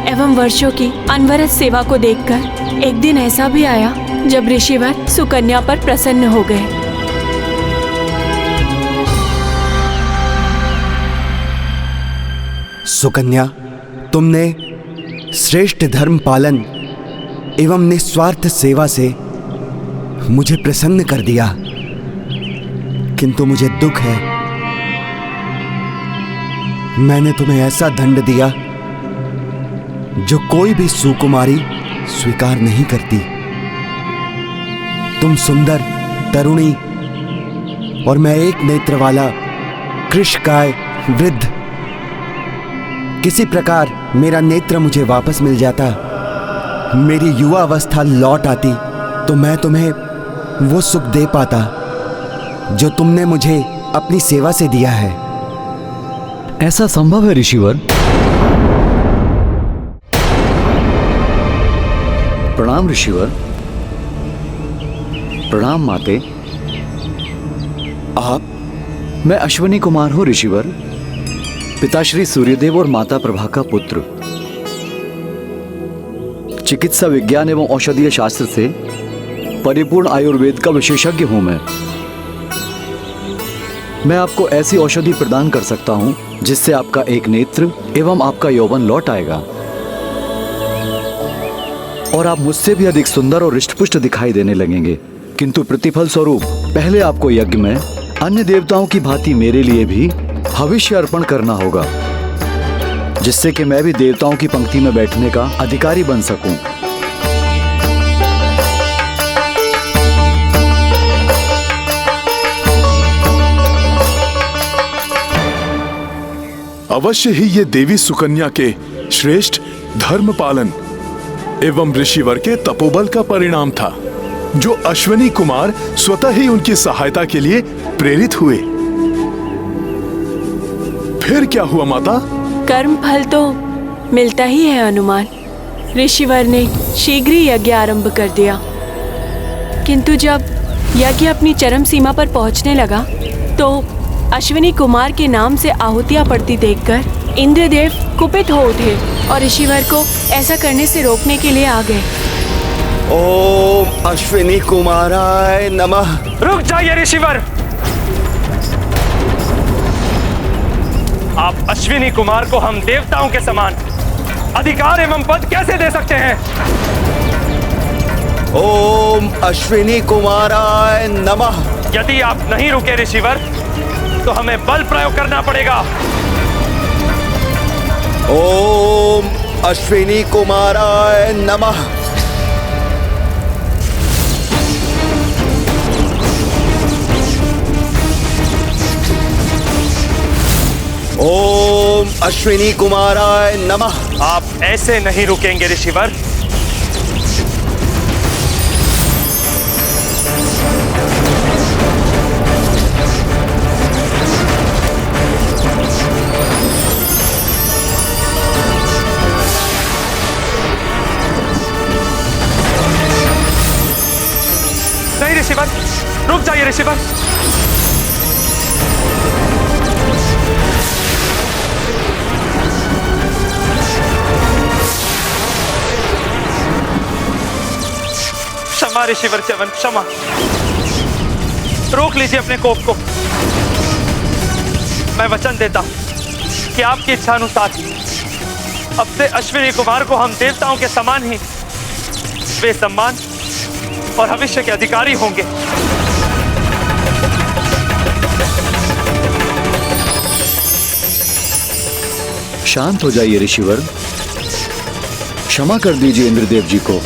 एवं वर्षों की अनवरत सेवा को देखकर एक दिन ऐसा भी आया जब ऋषिवर सुकन्या पर प्रसन्न हो गए। सुकन्या, तुमने श्रेष्ठ धर्म पालन एवं निस्वार्थ सेवा से मुझे प्रसन्न कर दिया, किंतु मुझे दुख है। मैंने तुम्हें ऐसा दंड दिया जो कोई भी सुकुमारी स्वीकार नहीं करती। तुम सुंदर, तरुणी और मैं एक नेत्र वाला कृशकाय वृद्ध। किसी प्रकार मेरा नेत्र मुझे वापस मिल जाता, मेरी युवा अवस्था लौट आती, तो मैं तुम्हें वो सुख दे पाता जो तुमने मुझे अपनी सेवा से दिया है। ऐसा संभव है ऋषिवर? प्रणाम ऋषिवर। प्रणाम माते। आप? मैं अश्विनी कुमार हूं ऋषिवर, पिताश्री सूर्यदेव और माता प्रभा का पुत्र। चिकित्सा विज्ञान एवं औषधीय शास्त्र से परिपूर्ण आयुर्वेद का विशेषज्ञ हूं मैं आपको ऐसी औषधि प्रदान कर सकता हूं जिससे आपका एक नेत्र एवं आपका यौवन लौट आएगा और आप मुझसे भी अधिक सुंदर और हृष्टपुष्ट दिखाई देने लगेंगे। किंतु प्रतिफल स्वरूप पहले आपको यज्ञ में अन्य देवताओं की भांति मेरे लिए भी हविष्य अर्पण करना होगा, जिससे कि मैं भी देवताओं की पंक्ति में बैठने का अधिकारी बन सकूं। अवश्य ही ये देवी सुकन्या के श्रेष्ठ धर्म पालन एवं ऋषिवर के तपोबल का परिणाम था, जो अश्विनी कुमार स्वतः ही उनकी सहायता के लिए प्रेरित हुए। फिर क्या हुआ माता? कर्म फल तो मिलता ही है हनुमान। ऋषिवर ने शीघ्र ही यज्ञ आरंभ कर दिया, किंतु जब यज्ञ अपनी चरम सीमा पर पहुंचने लगा तो अश्विनी कुमार के नाम से आहुतियां पड़ती देखकर इंद्रदेव कुपित हो उठे और ऋषिवर को ऐसा करने से रोकने के लिए आ गए। ओम अश्विनी कुमाराय नमः। रुक जाइए ऋषिवर, आप अश्विनी कुमार को हम देवताओं के समान अधिकार एवं पद कैसे दे सकते हैं? ओम अश्विनी कुमाराय नमः। यदि आप नहीं रुके ऋषिवर तो हमें बल प्रयोग करना पड़ेगा। ओम अश्विनी कुमाराय नमः। ओम अश्विनी कुमाराय नमः। आप ऐसे नहीं रुकेंगे ऋषिवर। नहीं ऋषिवर, रुक जाइए ऋषिवर। क्षमा ऋषिवर च्यवन, क्षमा। रोक लीजिए अपने कोप को। मैं वचन देता हूं कि आपकी इच्छा अनुसार अब से अश्विनी कुमार को हम देवताओं के समान ही वे सम्मान और भविष्य के अधिकारी होंगे। शांत हो जाइए ऋषिवर, क्षमा कर दीजिए इंद्रदेव जी को।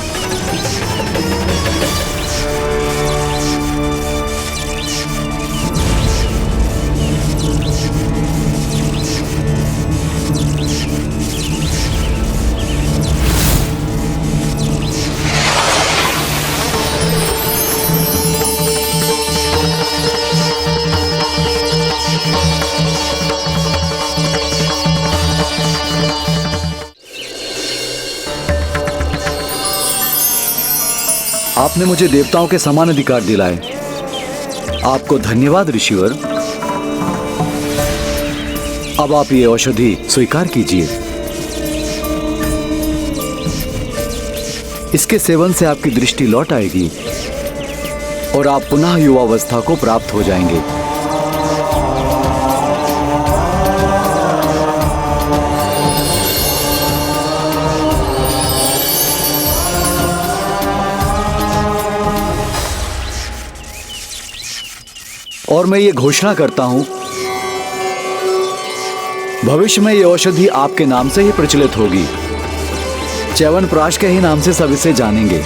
आपने मुझे देवताओं के समान अधिकार दिलाए, आपको धन्यवाद ऋषिवर। अब आप ये औषधि स्वीकार कीजिए। इसके सेवन से आपकी दृष्टि लौट आएगी और आप पुनः युवावस्था को प्राप्त हो जाएंगे। और मैं ये घोषणा करता हूँ, भविष्य में ये औषधि आपके नाम से ही प्रचलित होगी। च्यवनप्राश के ही नाम से सब इसे जानेंगे।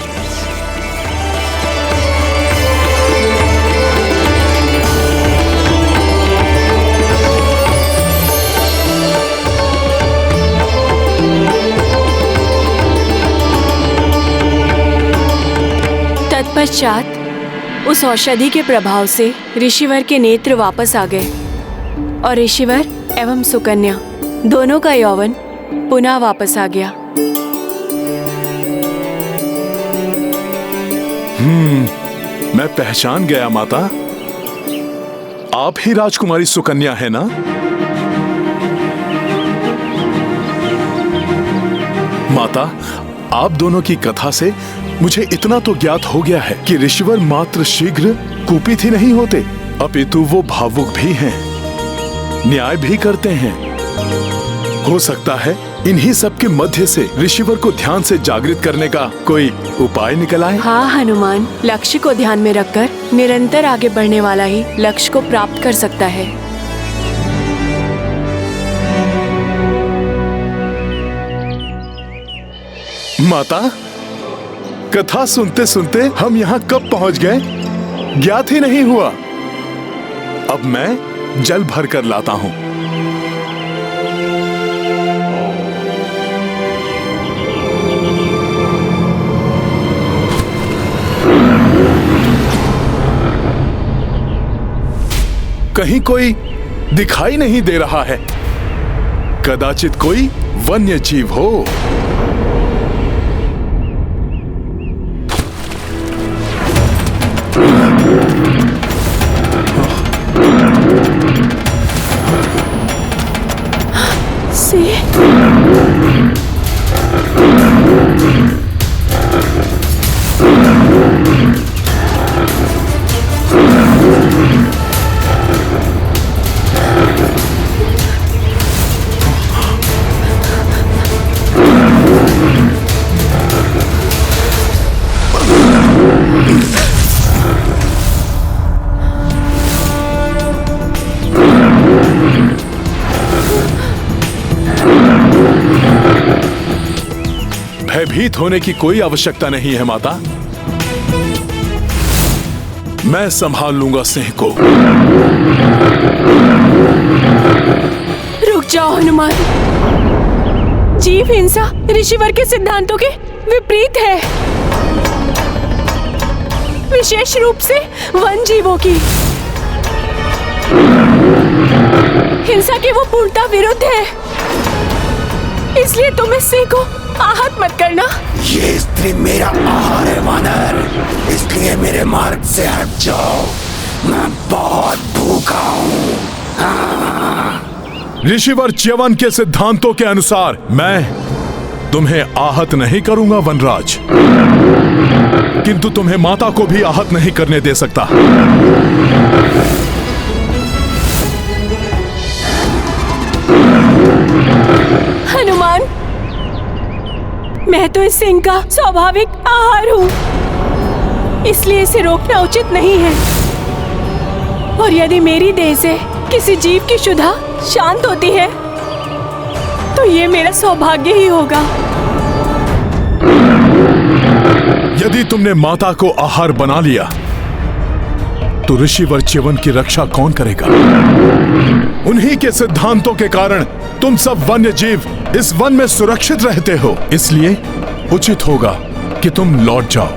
तत्पश्चात उस औषधि के प्रभाव से ऋषिवर के नेत्र वापस आ गए और ऋषिवर एवं सुकन्या दोनों का यौवन पुनः वापस आ गया। मैं पहचान गया माता, आप ही राजकुमारी सुकन्या है ना? माता, आप दोनों की कथा से मुझे इतना तो ज्ञात हो गया है कि ऋषिवर मात्र शीघ्र कुपित ही नहीं होते, अपितु वो भावुक भी हैं, न्याय भी करते हैं। हो सकता है इन्हीं सब के मध्य से ऋषिवर को ध्यान से जागृत करने का कोई उपाय निकल आए। हाँ हनुमान, लक्ष्य को ध्यान में रखकर निरंतर आगे बढ़ने वाला ही लक्ष्य को प्राप्त कर सकता है। माता, कथा सुनते सुनते हम यहाँ कब पहुँच गए ज्ञात ही नहीं हुआ। अब मैं जल भर कर लाता हूँ। कहीं कोई दिखाई नहीं दे रहा है, कदाचित कोई वन्य जीव हो। भयभीत होने की कोई आवश्यकता नहीं है माता, मैं संभाल लूंगा सिंह को। रुक जाओ हनुमान, जीव हिंसा ऋषिवर के सिद्धांतों के विपरीत है, विशेष रूप से वन जीवों की हिंसा के वो पूर्णतः विरुद्ध है। इसलिए तुम इस सिंह को आहत मत करना। ये स्त्री मेरा आहार है वानर, इसलिए मेरे मार्ग से हट जाओ, मैं बहुत भूखा हूँ। ऋषिवर च्यवन के सिद्धांतों के अनुसार मैं तुम्हें आहत नहीं करूंगा वनराज, किंतु तुम्हें माता को भी आहत नहीं करने दे सकता। हनुमान, मैं तो इस सिंह का स्वाभाविक आहार हूँ, इसलिए इसे रोकना उचित नहीं है। और यदि मेरी देह से किसी जीव की क्षुधा शांत होती है तो ये मेरा सौभाग्य ही होगा। यदि तुमने माता को आहार बना लिया तो ऋषिवर च्यवन की रक्षा कौन करेगा? उन्हीं के सिद्धांतों के कारण तुम सब वन्य जीव इस वन में सुरक्षित रहते हो, इसलिए उचित होगा कि तुम लौट जाओ।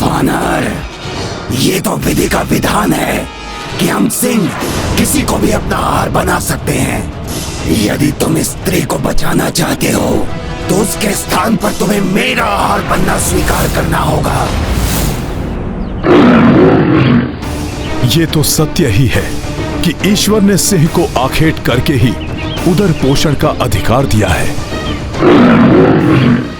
वानर, ये तो विधि का विधान है कि हम सिंह किसी को भी अपना आहार बना सकते हैं। यदि तुम इस स्त्री को बचाना चाहते हो तो उसके स्थान पर तुम्हें मेरा आहार बनना स्वीकार करना होगा। ये तो सत्य ही है कि ईश्वर ने सिंह को आखेट करके ही उदर पोषण का अधिकार दिया है।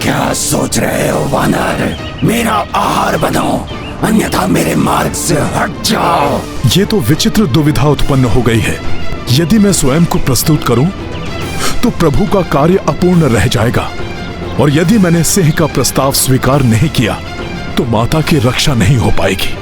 क्या सोच रहे हो वानर? मेरा आहार बनो, अन्यथा मेरे मार्ग से हट जाओ। ये तो विचित्र दुविधा उत्पन्न हो गई है। यदि मैं स्वयं को प्रस्तुत करूं तो प्रभु का कार्य अपूर्ण रह जाएगा, और यदि मैंने सिंह का प्रस्ताव स्वीकार नहीं किया तो माता की रक्षा नहीं हो पाएगी।